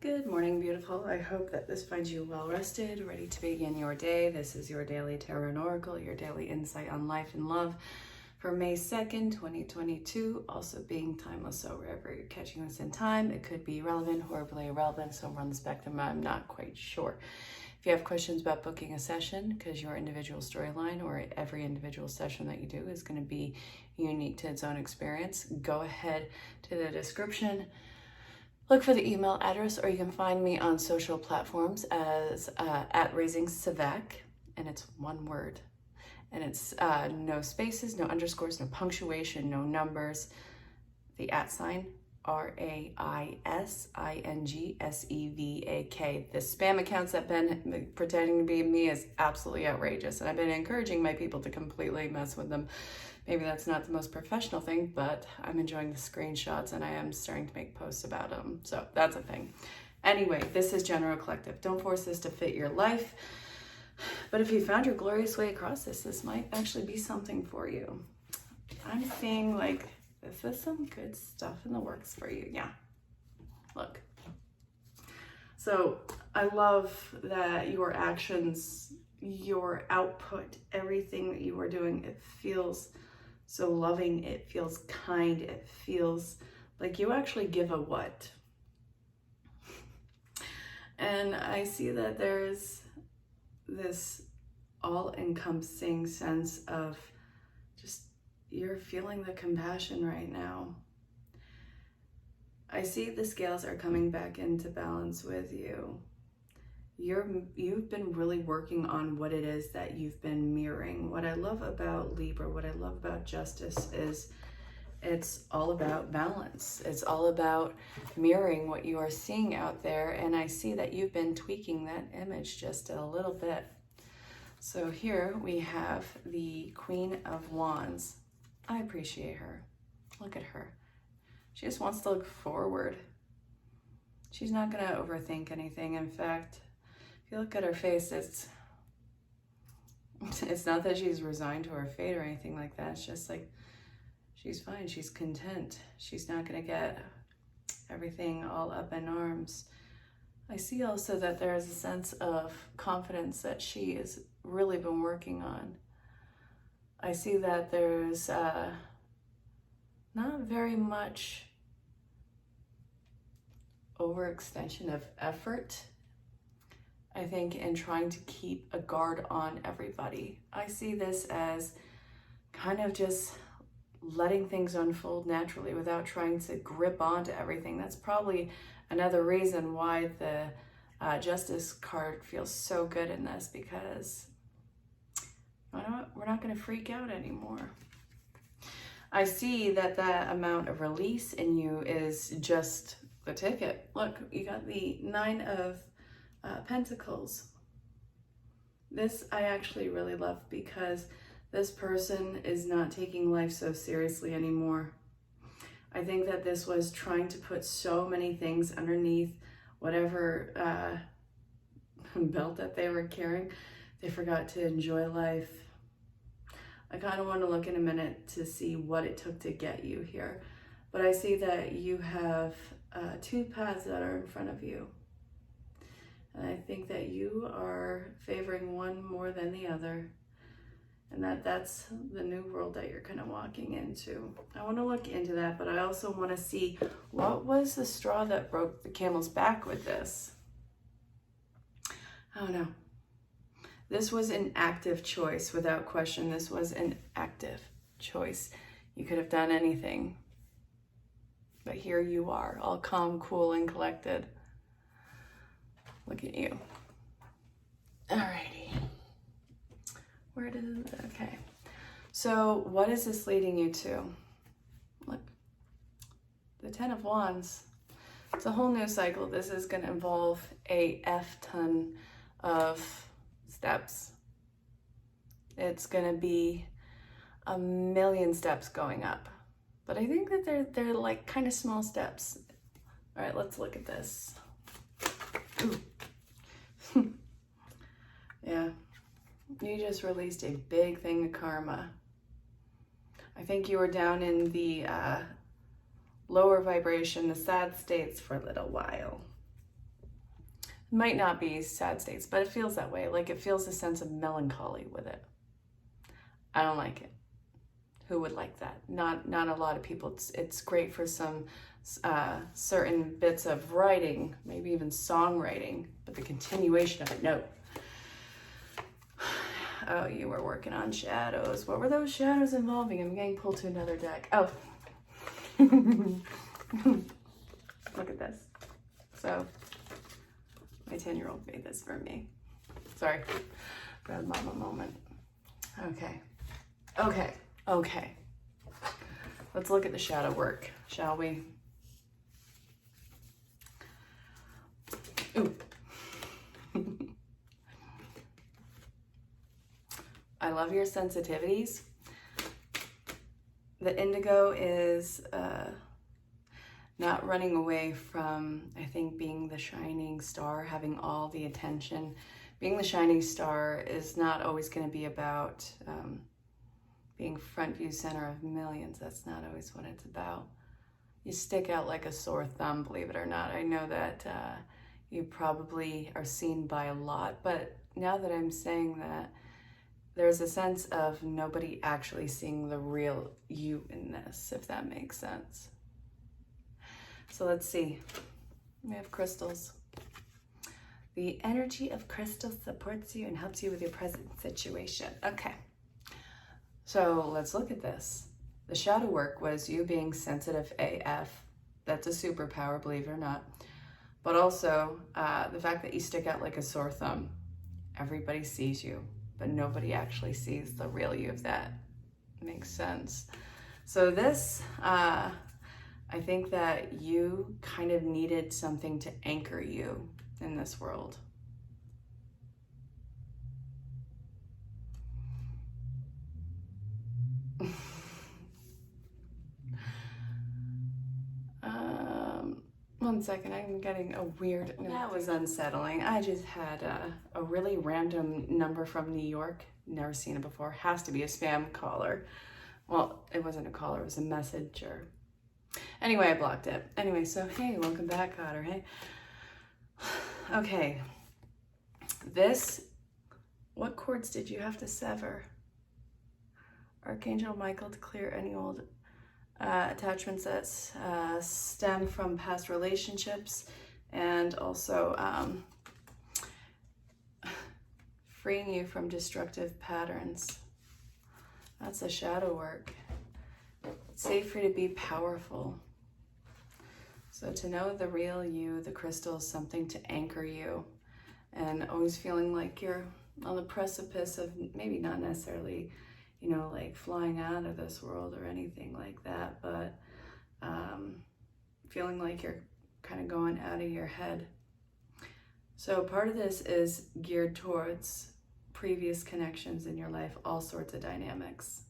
Good morning, beautiful. I hope that this finds you well rested, ready to begin your day. This is your daily tarot and oracle, your daily insight on life and love for May 2nd, 2022, also being timeless. So wherever you're catching this in time, it could be relevant, horribly irrelevant, somewhere on the spectrum. I'm not quite sure. If you have questions about booking a session, because your individual storyline or every individual session that you do is going to be unique to its own experience, go ahead to the description. Look for the email address, or you can find me on social platforms as at Raising Savek, and it's one word. And it's no spaces, no underscores, no punctuation, no numbers. The @ RAISINGSEVAK. The spam accounts that been pretending to be me is absolutely outrageous, and I've been encouraging my people to completely mess with them. Maybe that's not the most professional thing, but I'm enjoying the screenshots and I am starting to make posts about them. So that's a thing. Anyway, this is General Collective. Don't force this to fit your life. But if you found your glorious way across this might actually be something for you. I'm seeing like, this is some good stuff in the works for you. Yeah, look. So I love that your actions, your output, everything that you are doing, it feels so loving, it feels kind, it feels like you actually give a what. And I see that there's this all-encompassing sense of just, you're feeling the compassion right now. I see the scales are coming back into balance with you. You've been really working on what it is that you've been mirroring. What I love about Libra, what I love about Justice is it's all about balance. It's all about mirroring what you are seeing out there. And I see that you've been tweaking that image just a little bit. So here we have the Queen of Wands. I appreciate her. Look at her. She just wants to look forward. She's not going to overthink anything. In fact, if you look at her face, it's not that she's resigned to her fate or anything like that. It's just like, she's fine. She's content. She's not going to get everything all up in arms. I see also that there is a sense of confidence that she has really been working on. I see that there's not very much overextension of effort, I think, in trying to keep a guard on everybody. I see this as kind of just letting things unfold naturally without trying to grip onto everything. That's probably another reason why the Justice card feels so good in this, because you know what? We're not going to freak out anymore. I see that that amount of release in you is just the ticket. Look, you got the 9 of Pentacles. This I actually really love, because this person is not taking life so seriously anymore. I think that this was trying to put so many things underneath whatever belt that they were carrying. They forgot to enjoy life. I kind of want to look in a minute to see what it took to get you here. But I see that you have 2 paths that are in front of you. And I think that you are favoring one more than the other. And that's the new world that you're kind of walking into. I want to look into that, but I also want to see what was the straw that broke the camel's back with this. I don't know. This was an active choice, without question. This was an active choice. You could have done anything. But here you are, all calm, cool, and collected. Look at you. Alrighty. Okay. So what is this leading you to? Look, the 10 of Wands. It's a whole new cycle. This is going to involve a F-ton of steps. It's going to be a million steps going up. But I think that they're like kind of small steps. All right, let's look at this. Yeah. You just released a big thing of karma. I think you were down in the lower vibration, the sad states for a little while. Might not be sad states, but it feels that way. Like it feels a sense of melancholy with it. I don't like it. Who would like that? Not a lot of people. It's great for some certain bits of writing, maybe even songwriting, but the continuation of it, no. Oh, you were working on shadows. What were those shadows involving? I'm getting pulled to another deck. Oh. Look at this. So, my 10-year-old made this for me. Sorry. Bad mama moment. Okay. Let's look at the shadow work, shall we? Ooh. I love your sensitivities. The indigo is not running away from, I think, being the shining star, having all the attention. Being the shining star is not always going to be about being front view center of millions. That's not always what it's about. You stick out like a sore thumb, believe it or not. I know that you probably are seen by a lot, but now that I'm saying that, there's a sense of nobody actually seeing the real you in this, if that makes sense. So let's see. We have crystals. The energy of crystals supports you and helps you with your present situation. Okay. So let's look at this. The shadow work was you being sensitive AF. That's a superpower, believe it or not. But also the fact that you stick out like a sore thumb. Everybody sees you, but nobody actually sees the real you, if that makes sense. So this, I think that you kind of needed something to anchor you in this world. One second, I'm getting a weird... No, that was unsettling. I just had a really random number from New York. Never seen it before. Has to be a spam caller. Well, it wasn't a caller, it was a message or... Anyway, I blocked it. Anyway, so hey, welcome back, Cotter, hey? Okay. This, what cords did you have to sever? Archangel Michael to clear any old attachments that stem from past relationships, and also freeing you from destructive patterns. That's the shadow work. It's safe for you to be powerful. So to know the real you, the crystal is something to anchor you, and always feeling like you're on the precipice of maybe not necessarily, you know, like flying out of this world or anything like that, but feeling like you're kind of going out of your head. So part of this is geared towards previous connections in your life, all sorts of dynamics.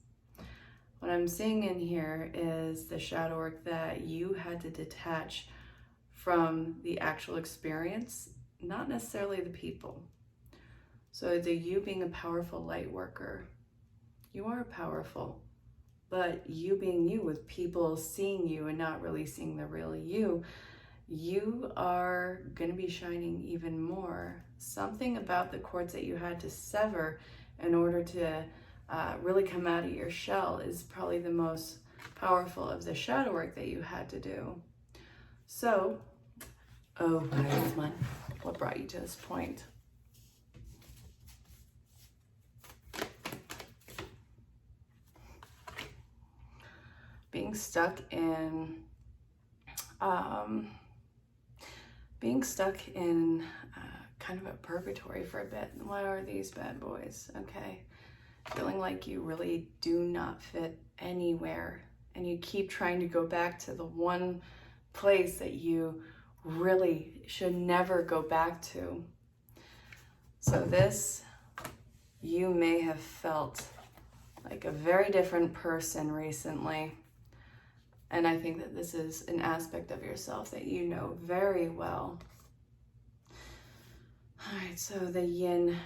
What I'm seeing in here is the shadow work that you had to detach from the actual experience, not necessarily the people. So the you being a powerful light worker, you are powerful, but you being you, with people seeing you and not really seeing the real you, you are going to be shining even more. Something about the cords that you had to sever in order to really come out of your shell is probably the most powerful of the shadow work that you had to do. So, oh, what brought you to this point? Being stuck in kind of a purgatory for a bit. What are these bad boys? Okay. Feeling like you really do not fit anywhere, and you keep trying to go back to the one place that you really should never go back to. So this, you may have felt like a very different person recently. And I think that this is an aspect of yourself that you know very well. All right, so the yin,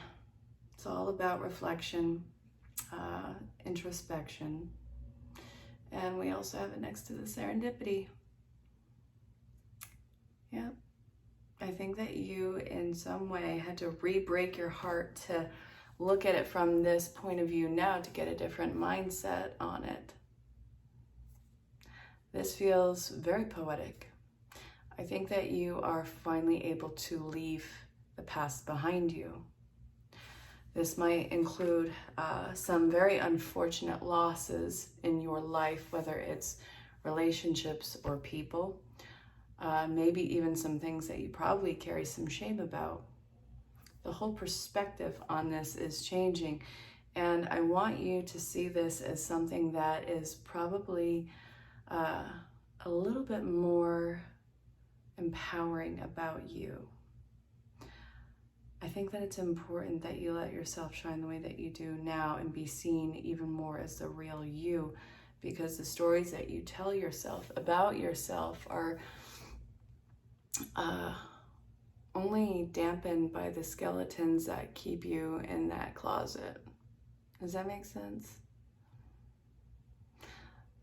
it's all about reflection, introspection. And we also have it next to the serendipity. Yeah. I think that you in some way had to re-break your heart to look at it from this point of view now to get a different mindset on it. This feels very poetic. I think that you are finally able to leave the past behind you. This might include some very unfortunate losses in your life, whether it's relationships or people. Maybe even some things that you probably carry some shame about. The whole perspective on this is changing. And I want you to see this as something that is probably a little bit more empowering about you. I think that it's important that you let yourself shine the way that you do now and be seen even more as the real you, because the stories that you tell yourself about yourself are only dampened by the skeletons that keep you in that closet. Does that make sense?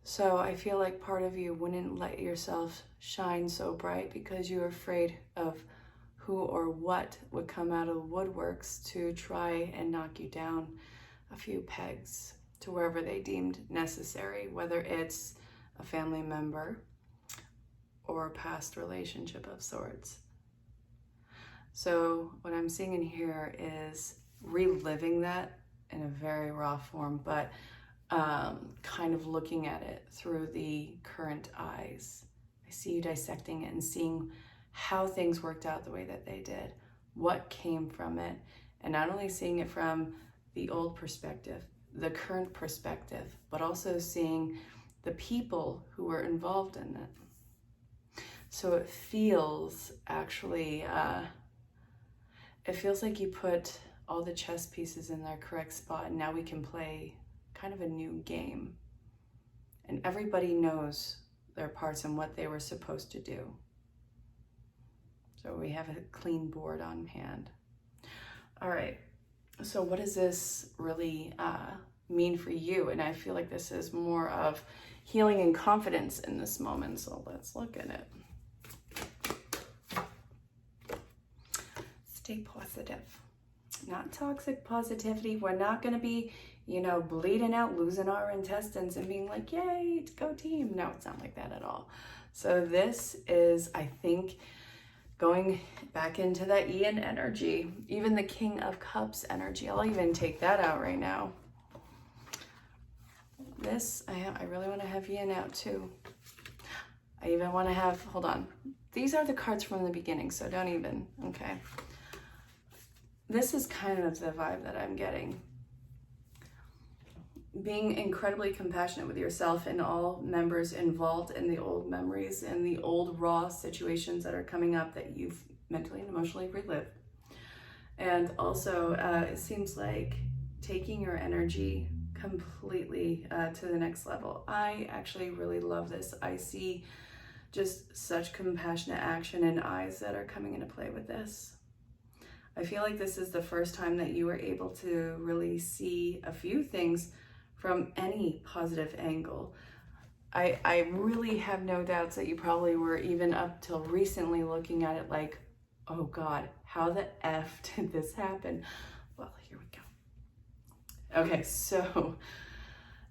So I feel like part of you wouldn't let yourself shine so bright because you're afraid of who or what would come out of the woodworks to try and knock you down a few pegs to wherever they deemed necessary, whether it's a family member or a past relationship of sorts. So what I'm seeing in here is reliving that in a very raw form, but kind of looking at it through the current eyes. I see you dissecting it and seeing how things worked out the way that they did, what came from it, and not only seeing it from the old perspective, the current perspective, but also seeing the people who were involved in it. So it feels actually, it feels like you put all the chess pieces in their correct spot, and now we can play kind of a new game. And everybody knows their parts and what they were supposed to do. So we have a clean board on hand. All right, so what does this really mean for you? And I feel like this is more of healing and confidence in this moment. So let's look at it. Stay positive, not toxic positivity. We're not going to be, bleeding out, losing our intestines and being like, yay, go team. No, it's not like that at all. So this is, I think, going back into that Ian energy, even the King of Cups energy. I'll even take that out right now. This, I really want to have Ian out too. I even want to have, hold on. These are the cards from the beginning, so don't even, okay. This is kind of the vibe that I'm getting. Being incredibly compassionate with yourself and all members involved in the old memories and the old raw situations that are coming up that you've mentally and emotionally relived. And also, it seems like taking your energy completely to the next level. I actually really love this. I see just such compassionate action and eyes that are coming into play with this. I feel like this is the first time that you were able to really see a few things from any positive angle. I really have no doubts that you probably were, even up till recently, looking at it like, oh God, how the F did this happen? Well, here we go. Okay, so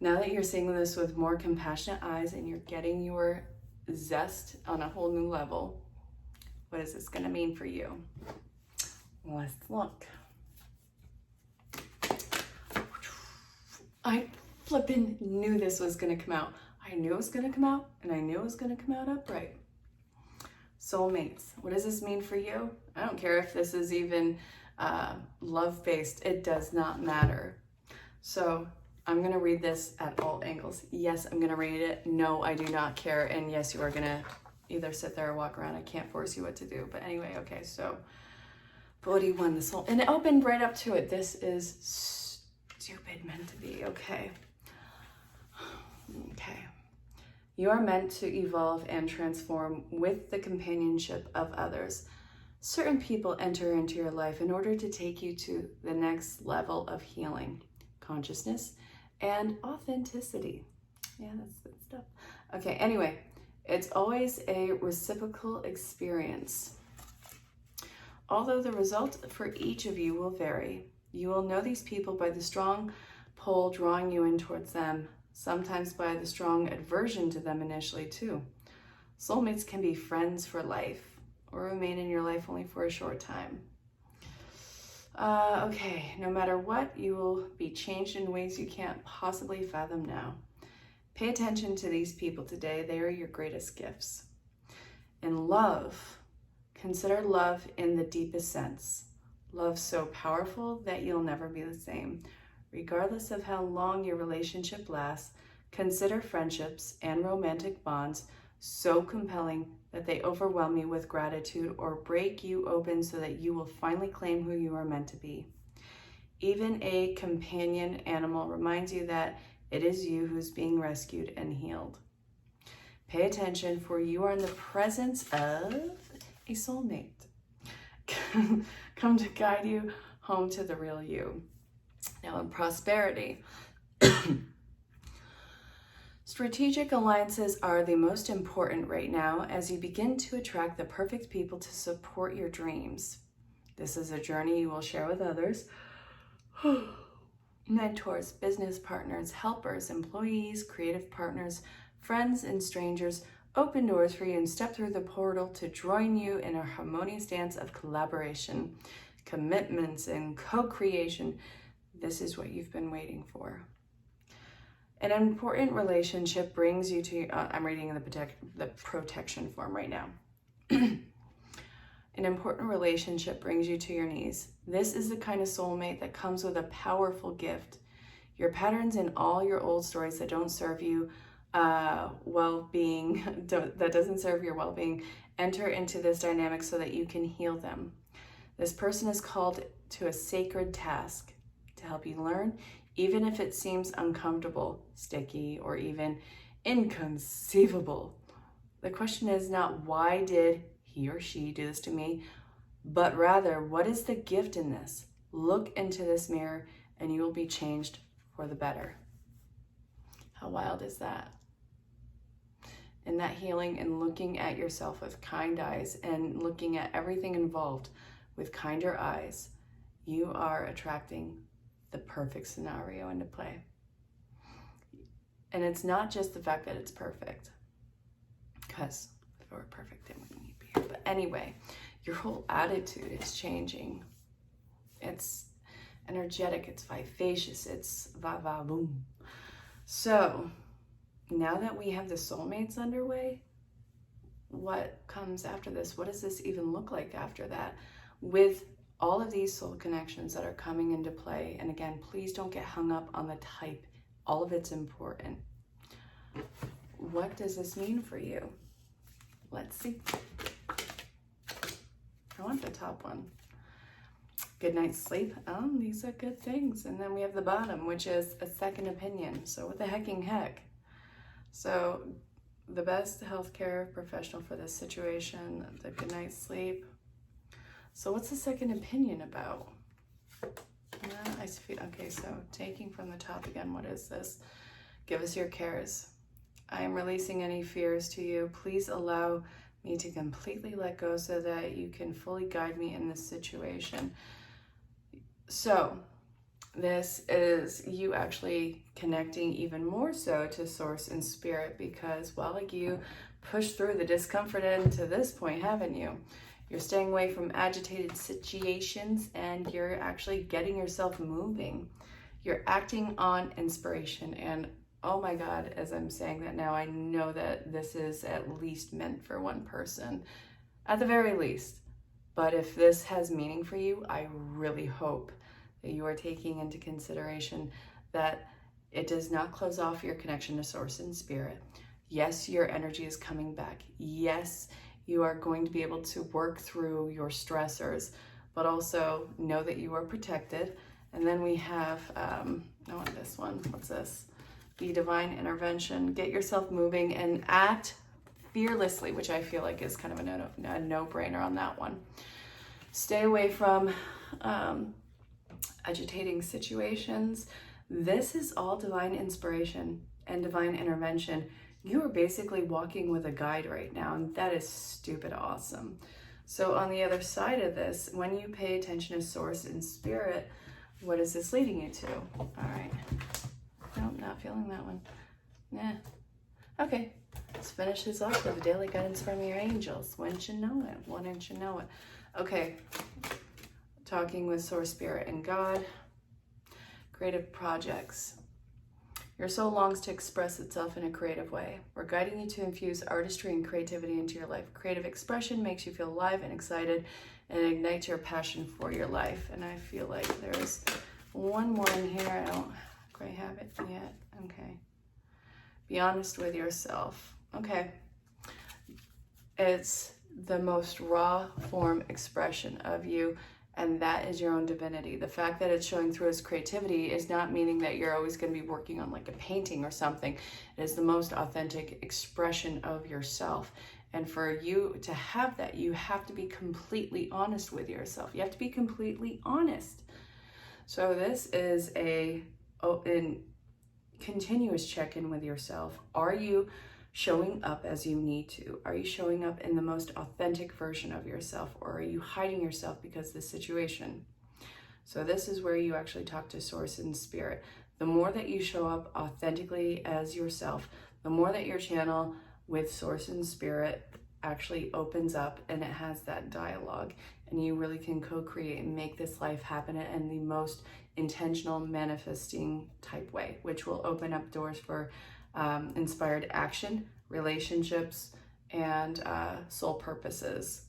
now that you're seeing this with more compassionate eyes and you're getting your zest on a whole new level, what is this gonna mean for you? Let's look. I flippin' knew this was gonna come out. I knew it was gonna come out, and I knew it was gonna come out upright. Soulmates, what does this mean for you? I don't care if this is even love-based, it does not matter. So I'm gonna read this at all angles. Yes, I'm gonna read it. No, I do not care. And yes, you are gonna either sit there or walk around. I can't force you what to do. But anyway, okay, so 41, the soul, and it opened right up to it. This is stupid meant to be, okay. Okay. You are meant to evolve and transform with the companionship of others. Certain people enter into your life in order to take you to the next level of healing, consciousness, and authenticity. Yeah, that's good stuff. Okay, anyway, it's always a reciprocal experience. although the results for each of you will vary. You will know these people by the strong pull drawing you in towards them, sometimes by the strong aversion to them initially too. Soulmates can be friends for life or remain in your life only for a short time. Okay, no matter what, you will be changed in ways you can't possibly fathom now. Pay attention to these people today. They are your greatest gifts. In love, consider love in the deepest sense. Love so powerful that you'll never be the same. Regardless of how long your relationship lasts, consider friendships and romantic bonds so compelling that they overwhelm you with gratitude or break you open so that you will finally claim who you are meant to be. Even a companion animal reminds you that it is you who's being rescued and healed. Pay attention, for you are in the presence of a soulmate. Come to guide you home to the real you. Now in prosperity, strategic alliances are the most important right now as you begin to attract the perfect people to support your dreams. This is a journey you will share with others. Mentors, business partners, helpers, employees, creative partners, friends, and strangers open doors for you and step through the portal to join you in a harmonious dance of collaboration, commitments, and co-creation. This is what you've been waiting for. An important relationship brings you to, I'm reading the protection form right now. An important relationship brings you to your knees. This is the kind of soulmate that comes with a powerful gift. Your patterns in all your old stories that don't serve you well-being, that doesn't serve your well-being, enter into this dynamic so that you can heal them. This person is called to a sacred task to help you learn, even if it seems uncomfortable, sticky, or even inconceivable. The question is not why did he or she do this to me, but rather, what is the gift in this? Look into this mirror and you will be changed for the better. How wild is that? In that healing and looking at yourself with kind eyes and looking at everything involved with kinder eyes, you are attracting the perfect scenario into play. And it's not just the fact that it's perfect, because if it were perfect, then we wouldn't be here. But anyway, your whole attitude is changing. It's energetic, it's vivacious, it's va-va-boom. So now that we have the soulmates underway, what comes after this? What does this even look like after that? With all of these soul connections that are coming into play, and again, please don't get hung up on the type. All of it's important. What does this mean for you? Let's see. I want the top one. Good night's sleep. These are good things. And then we have the bottom, which is a second opinion. So what the hecking heck? So the best healthcare professional for this situation, the good night's sleep. So what's the second opinion about? Okay, so taking from the top again, what is this? Give us your cares. I am releasing any fears to you. Please allow me to completely let go so that you can fully guide me in this situation. So this is you actually connecting even more so to source and spirit, because well, like you pushed through the discomfort end to this point, haven't you? You're staying away from agitated situations and you're actually getting yourself moving. You're acting on inspiration. And oh my God, as I'm saying that now, I know that this is at least meant for one person, at the very least. But if this has meaning for you, I really hope that you are taking into consideration that it does not close off your connection to source and spirit. Yes, your energy is coming back. Yes, you are going to be able to work through your stressors, but also know that you are protected. And then we have, I want this one. What's this? The divine intervention. Get yourself moving and act fearlessly, which I feel like is kind of a no-brainer on that one. Stay away from agitating situations. This is all divine inspiration and divine intervention. You are basically walking with a guide right now, and that is stupid awesome. So on the other side of this, when you pay attention to source and spirit, what is this leading you to? All right. Nope, not feeling that one. Nah. Okay. Let's finish this off with a daily guidance from your angels. Wouldn't you know it? Wouldn't you know it? Okay. Talking with source, spirit, and God. Creative projects. Your soul longs to express itself in a creative way. We're guiding you to infuse artistry and creativity into your life. Creative expression makes you feel alive and excited and ignites your passion for your life. And I feel like there's one more in here. I don't quite have it yet. Okay. Be honest with yourself. Okay. It's the most raw form expression of you, and that is your own divinity. The fact that it's showing through as creativity is not meaning that you're always going to be working on like a painting or something. It is the most authentic expression of yourself. And for you to have that, you have to be completely honest with yourself. You have to be completely honest. So this is a continuous check-in with yourself. Are you showing up as you need to? Are you showing up in the most authentic version of yourself, or are you hiding yourself because of the situation? So this is where you actually talk to source and spirit. The more that you show up authentically as yourself, the more that your channel with source and spirit actually opens up and it has that dialogue, and you really can co-create and make this life happen in the most intentional manifesting type way, which will open up doors for inspired action, relationships, and soul purposes.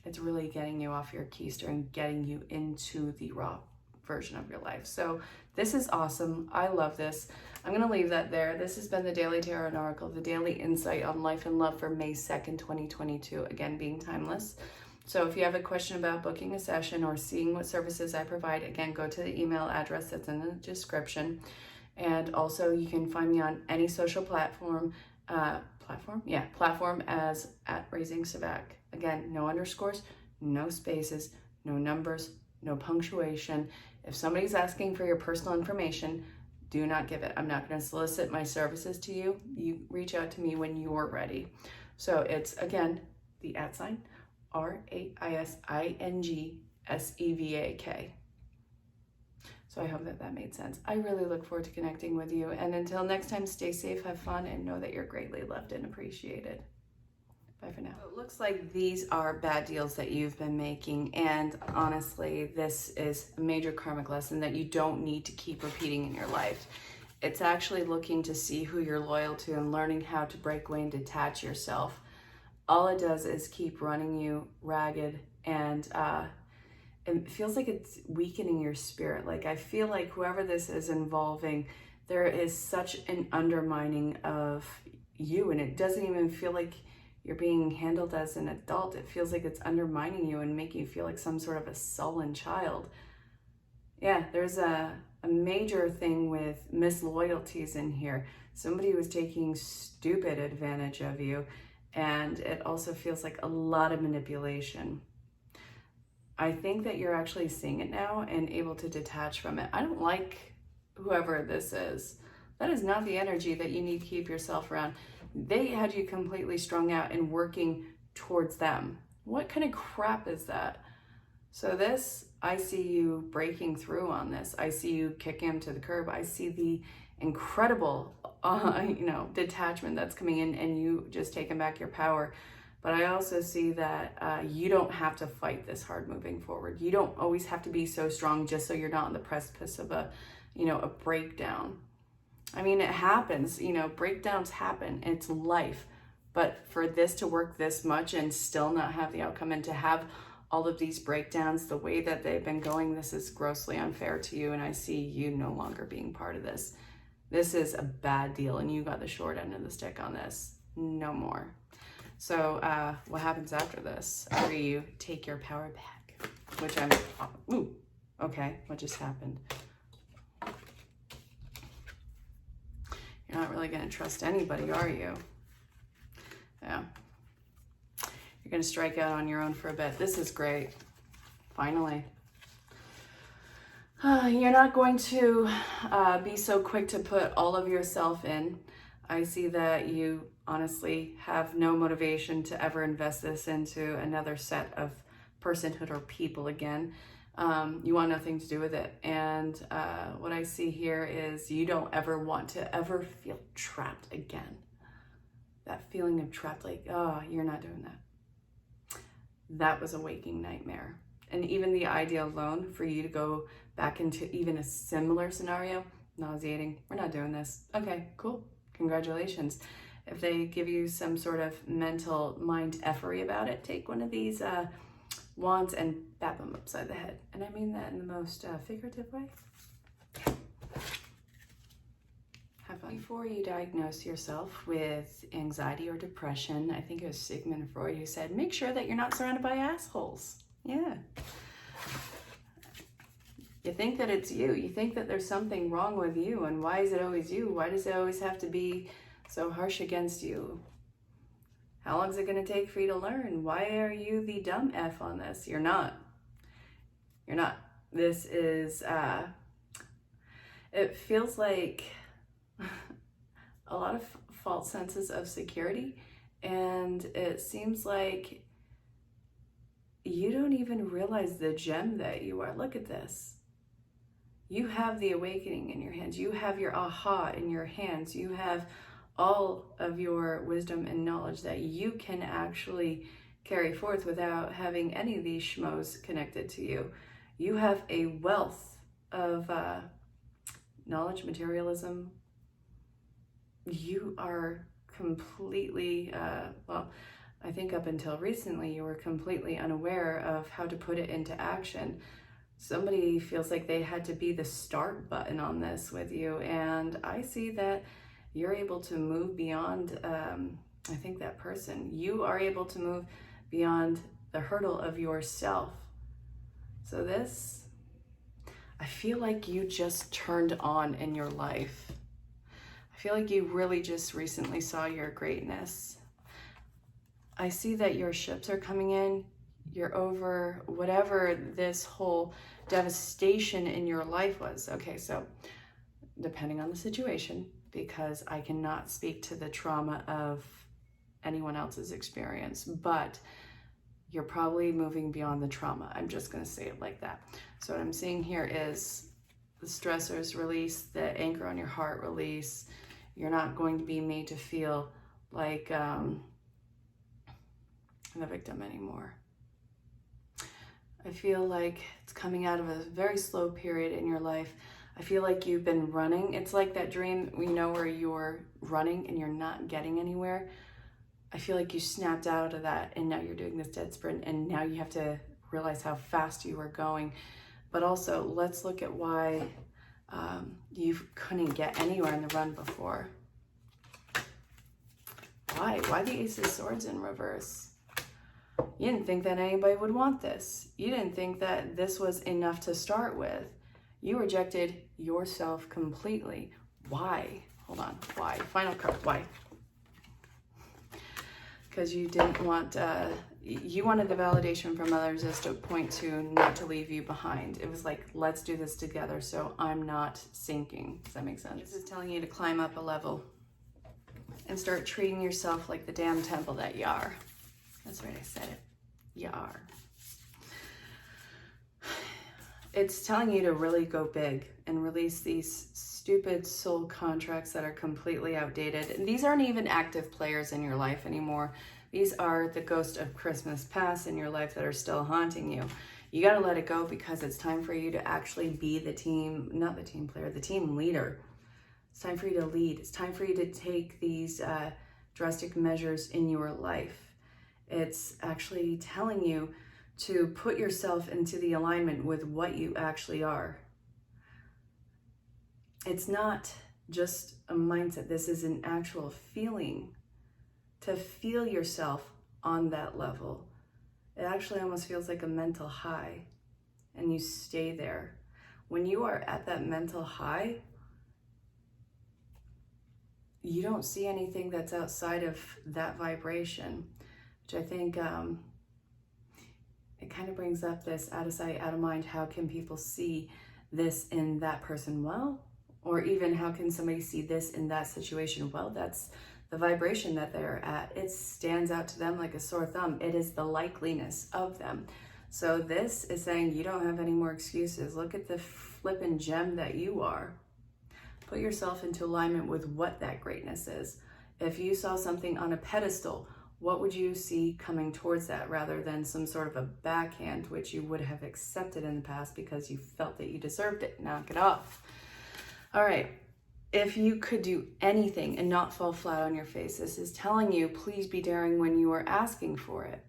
It's really getting you off your keister and getting you into the raw version of your life. So this is awesome. I love this. I'm going to leave that there. This has been the Daily Tarot and Oracle, the daily insight on life and love for May 2nd, 2022. Again, being timeless. So if you have a question about booking a session or seeing what services I provide, again, go to the email address that's in the description. And also you can find me on any social platform as @RaisingSavak. Again, no underscores, no spaces, no numbers, no punctuation. If somebody's asking for your personal information, do not give it. I'm not going to solicit my services to you. You reach out to me when you're ready. So it's, again, the @RaisingSavak. So I hope that made sense. I really look forward to connecting with you. And until next time, stay safe, have fun, and know that you're greatly loved and appreciated. Bye for now. So it looks like these are bad deals that you've been making. And honestly, this is a major karmic lesson that you don't need to keep repeating in your life. It's actually looking to see who you're loyal to and learning how to break away and detach yourself. All it does is keep running you ragged, and it feels like it's weakening your spirit. Like, I feel like whoever this is involving, there is such an undermining of you, and it doesn't even feel like you're being handled as an adult. It feels like it's undermining you and making you feel like some sort of a sullen child. Yeah, there's a major thing with misloyalties in here. Somebody was taking stupid advantage of you, and it also feels like a lot of manipulation. I think that you're actually seeing it now and able to detach from it. I don't like whoever this is. That is not the energy that you need to keep yourself around. They had you completely strung out and working towards them. What kind of crap is that? So this, I see you breaking through on this. I see you kicking him to the curb. I see the incredible, detachment that's coming in, and you just taking back your power. But I also see that you don't have to fight this hard moving forward. You don't always have to be so strong just so you're not on the precipice of a breakdown. I mean, it happens, breakdowns happen. It's life. But for this to work this much and still not have the outcome, and to have all of these breakdowns the way that they've been going, this is grossly unfair to you. And I see you no longer being part of this. This is a bad deal, and you got the short end of the stick on this. No more. So what happens after this? After you take your power back, which okay, what just happened? You're not really going to trust anybody, are you? Yeah. You're going to strike out on your own for a bit. This is great. Finally. You're not going to be so quick to put all of yourself in. I see that you honestly have no motivation to ever invest this into another set of personhood or people again. You want nothing to do with it. And what I see here is you don't ever want to ever feel trapped again. That feeling of trapped, like, oh, you're not doing that. That was a waking nightmare. And even the idea alone for you to go back into even a similar scenario, nauseating, we're not doing this. Okay, cool, congratulations. If they give you some sort of mental mind effery about it, take one of these wands and bap them upside the head. And I mean that in the most figurative way. Have fun. Before you diagnose yourself with anxiety or depression, I think it was Sigmund Freud who said, make sure that you're not surrounded by assholes. Yeah. You think that it's you. You think that there's something wrong with you. And why is it always you? Why does it always have to be so harsh against you? How long is it going to take for you to learn? Why are you the dumb F on this? You're not. You're not. This is, it feels like a lot of false senses of security. And it seems like you don't even realize the gem that you are. Look at this. You have the awakening in your hands. You have your aha in your hands. You have all of your wisdom and knowledge that you can actually carry forth without having any of these schmoes connected to you. You have a wealth of knowledge, materialism. You are completely, well, I think up until recently, you were completely unaware of how to put it into action. Somebody feels like they had to be the start button on this with you. And I see that you're able to move beyond, I think that person. You are able to move beyond the hurdle of yourself. So this, I feel like you just turned on in your life. I feel like you really just recently saw your greatness. I see that your ships are coming in. You're over whatever this whole devastation in your life was. Okay, so depending on the situation, because I cannot speak to the trauma of anyone else's experience, but you're probably moving beyond the trauma. I'm just going to say it like that. So what I'm seeing here is the stressors release, the anchor on your heart release. You're not going to be made to feel like the victim anymore. I feel like it's coming out of a very slow period in your life. I feel like you've been running. It's like that dream, where you're running and you're not getting anywhere. I feel like you snapped out of that and now you're doing this dead sprint and now you have to realize how fast you were going. But also, let's look at why you couldn't get anywhere in the run before. Why? Why the Ace of Swords in reverse? You didn't think that anybody would want this. You didn't think that this was enough to start with. You rejected yourself completely. Why? Hold on. Why? Final card. Why? Because you didn't want, you wanted the validation from others as to point to not to leave you behind. It was like, let's do this together so I'm not sinking. Does that make sense? This is telling you to climb up a level and start treating yourself like the damn temple that you are. That's right, I said it. You are. It's telling you to really go big and release these stupid soul contracts that are completely outdated. And these aren't even active players in your life anymore. These are the ghosts of Christmas past in your life that are still haunting you. You got to let it go because it's time for you to actually be the team, not the team player, the team leader. It's time for you to lead. It's time for you to take these drastic measures in your life. It's actually telling you to put yourself into the alignment with what you actually are. It's not just a mindset. This is an actual feeling. To feel yourself on that level. It actually almost feels like a mental high, and you stay there. When you are at that mental high, you don't see anything that's outside of that vibration, which I think it kind of brings up this out of sight, out of mind. How can people see this in that person? Well, Or even, how can somebody see this in that situation? Well, that's the vibration that they're at. It stands out to them like a sore thumb. It is the likeliness of them. So this is saying you don't have any more excuses. Look at the flippin' gem that you are. Put yourself into alignment with what that greatness is. If you saw something on a pedestal, what would you see coming towards that, rather than some sort of a backhand, which you would have accepted in the past because you felt that you deserved it? Knock it off. All right. If you could do anything and not fall flat on your face, this is telling you, please be daring when you are asking for it,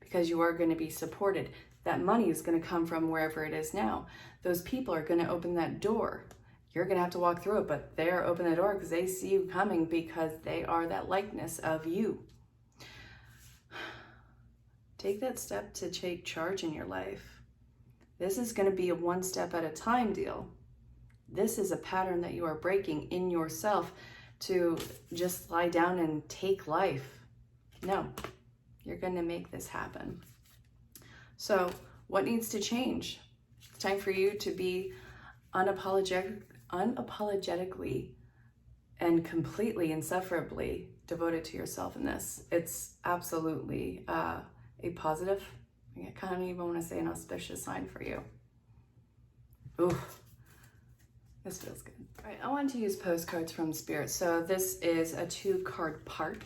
because you are going to be supported. That money is going to come from wherever it is now. Those people are going to open that door. You're going to have to walk through it, but they're opening the door because they see you coming, because they are that likeness of you. Take that step to take charge in your life. This is going to be a one step at a time deal. This is a pattern that you are breaking in yourself, to just lie down and take life. No, you're going to make this happen. So what needs to change? It's time for you to be unapologetically and completely, insufferably devoted to yourself in this. It's absolutely a positive, I kind of even want to say an auspicious sign for you. Ooh, this feels good. All right, I want to use postcards from Spirit. So this is a 2-card part.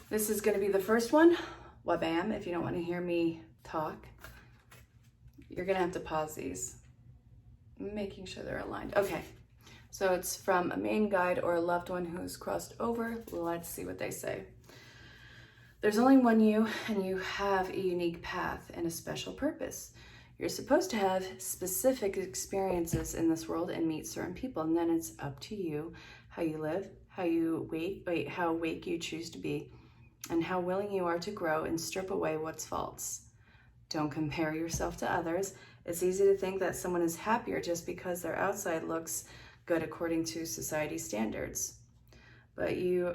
This is going to be the first one. Wabam, if you don't want to hear me talk, you're going to have to pause these. Making sure they're aligned. Okay, so it's from a main guide or a loved one who's crossed over. Let's see what they say. There's only one you, and you have a unique path and a special purpose. You're supposed to have specific experiences in this world and meet certain people, and then it's up to you how you live, how awake you choose to be, and how willing you are to grow and strip away what's false. Don't compare yourself to others. It's easy to think that someone is happier just because their outside looks good according to society standards. But you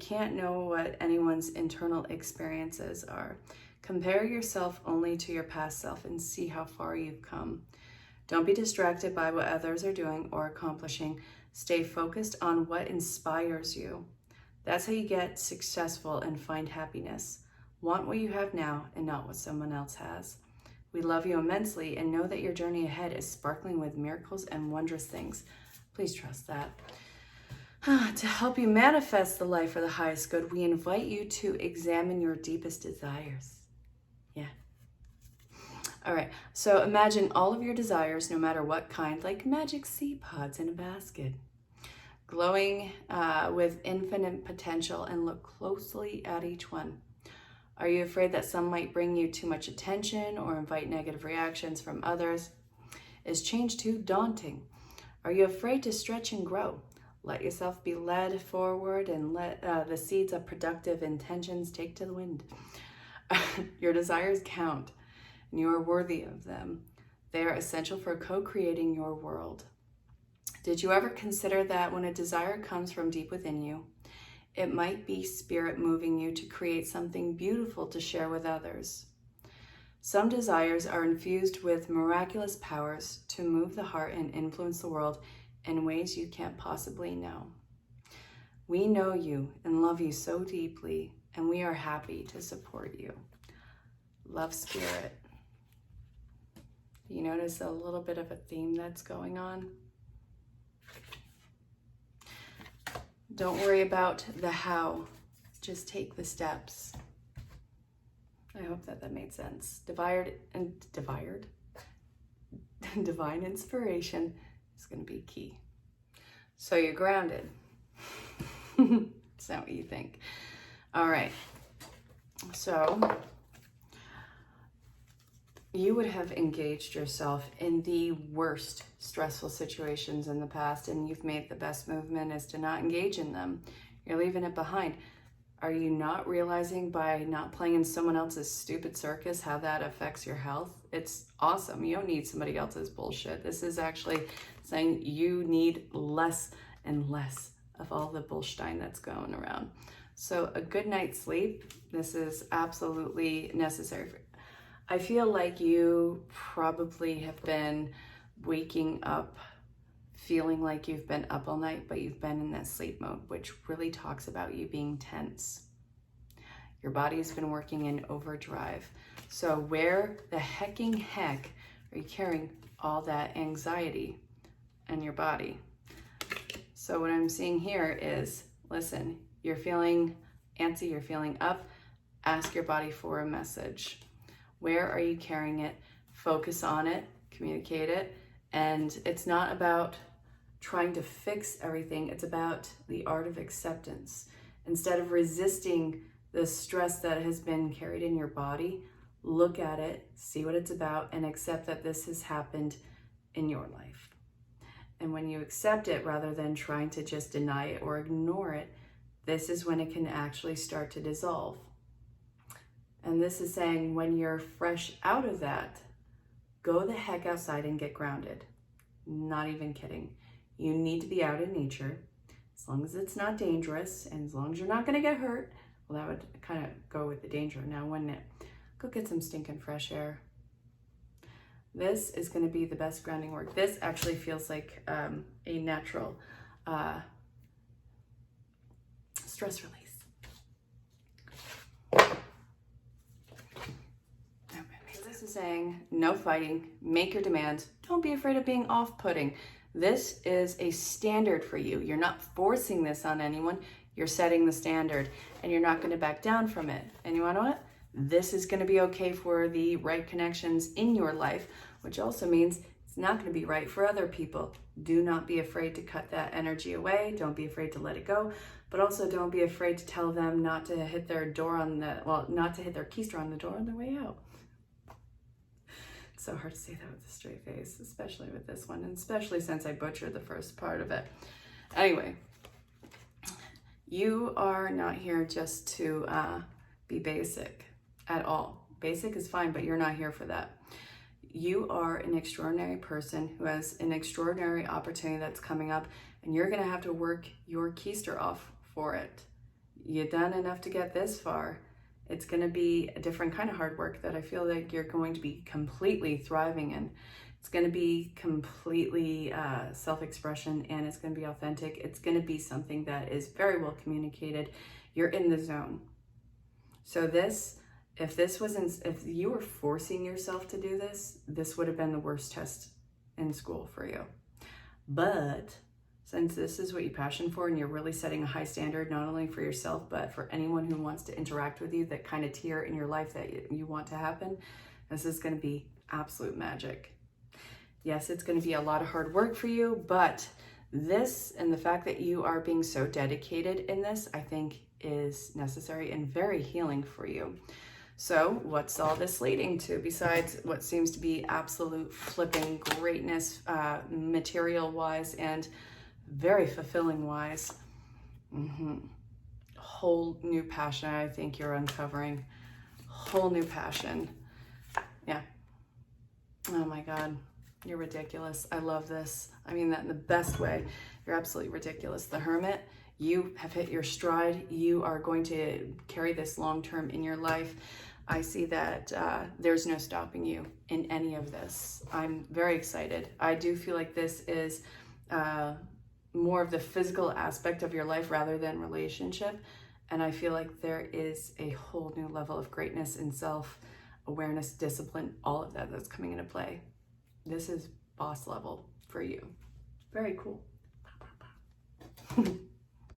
can't know what anyone's internal experiences are. Compare yourself only to your past self and see how far you've come. Don't be distracted by what others are doing or accomplishing. Stay focused on what inspires you. That's how you get successful and find happiness. Want what you have now and not what someone else has. We love you immensely and know that your journey ahead is sparkling with miracles and wondrous things. Please trust that. To help you manifest the life for the highest good, we invite you to examine your deepest desires. Yeah. All right. So imagine all of your desires, no matter what kind, like magic seed pods in a basket, glowing with infinite potential, and look closely at each one. Are you afraid that some might bring you too much attention or invite negative reactions from others? Is change too daunting? Are you afraid to stretch and grow? Let yourself be led forward and let the seeds of productive intentions take to the wind. Your desires count, and you are worthy of them. They are essential for co-creating your world. Did you ever consider that when a desire comes from deep within you, it might be spirit moving you to create something beautiful to share with others? Some desires are infused with miraculous powers to move the heart and influence the world in ways you can't possibly know. We know you and love you so deeply, and we are happy to support you. Love, Spirit. You notice a little bit of a theme that's going on? Don't worry about the how, just take the steps. I hope that made sense. Divine inspiration is going to be key. So you're grounded. It's not what you think. All right. So you would have engaged yourself in the worst stressful situations in the past, and you've made the best movement is to not engage in them. You're leaving it behind. Are you not realizing by not playing in someone else's stupid circus how that affects your health? It's awesome. You don't need somebody else's bullshit. This is actually saying you need less and less of all the bullshine that's going around. So a good night's sleep, this is absolutely necessary. I feel like you probably have been waking up feeling like you've been up all night, but you've been in that sleep mode, which really talks about you being tense. Your body's been working in overdrive. So where the hecking heck are you carrying all that anxiety in your body? So what I'm seeing here is, listen, you're feeling antsy, you're feeling up, ask your body for a message. Where are you carrying it? Focus on it, communicate it. And it's not about trying to fix everything. It's about the art of acceptance. Instead of resisting the stress that has been carried in your body, look at it, see what it's about, and accept that this has happened in your life. And when you accept it, rather than trying to just deny it or ignore it, this is when it can actually start to dissolve. And this is saying, when you're fresh out of that, go the heck outside and get grounded. Not even kidding. You need to be out in nature, as long as it's not dangerous, and as long as you're not going to get hurt. Well, that would kind of go with the danger now, wouldn't it? Go get some stinking fresh air. This is going to be the best grounding work. This actually feels like a natural stress release. This is saying no fighting, make your demands, don't be afraid of being off-putting. This is a standard for you. You're not forcing this on anyone, you're setting the standard, and you're not going to back down from it. And you want to know what? This is going to be okay for the right connections in your life, which also means it's not going to be right for other people. Do not be afraid to cut that energy away. Don't be afraid to let it go, but also don't be afraid to tell them not to hit their door not to hit their keister on the door on their way out. It's so hard to say that with a straight face, especially with this one, and especially since I butchered the first part of it. Anyway, you are not here just to be basic at all. Basic is fine, but you're not here for that. You are an extraordinary person who has an extraordinary opportunity that's coming up, and you're going to have to work your keister off for it. You've done enough to get this far. It's going to be a different kind of hard work that I feel like you're going to be completely thriving in. It's going to be completely self-expression, and it's going to be authentic. It's going to be something that is very well communicated. You're in the zone. So if you were forcing yourself to do this, this would have been the worst test in school for you. But since this is what you passion for, and you're really setting a high standard, not only for yourself, but for anyone who wants to interact with you, that kind of tier in your life that you want to happen, this is going to be absolute magic. Yes, it's going to be a lot of hard work for you, but this and the fact that you are being so dedicated in this, I think is necessary and very healing for you. So what's all this leading to besides what seems to be absolute flipping greatness, material-wise and very fulfilling wise? Whole new passion I think you're uncovering. Whole new passion. Yeah. Oh my God. You're ridiculous. I love this. I mean that in the best way. You're absolutely ridiculous. The Hermit, you have hit your stride. You are going to carry this long-term in your life. I see that there's no stopping you in any of this. I'm very excited. I do feel like this is more of the physical aspect of your life rather than relationship. And I feel like there is a whole new level of greatness in self-awareness, discipline, all of that that's coming into play. This is boss level for you. Very cool.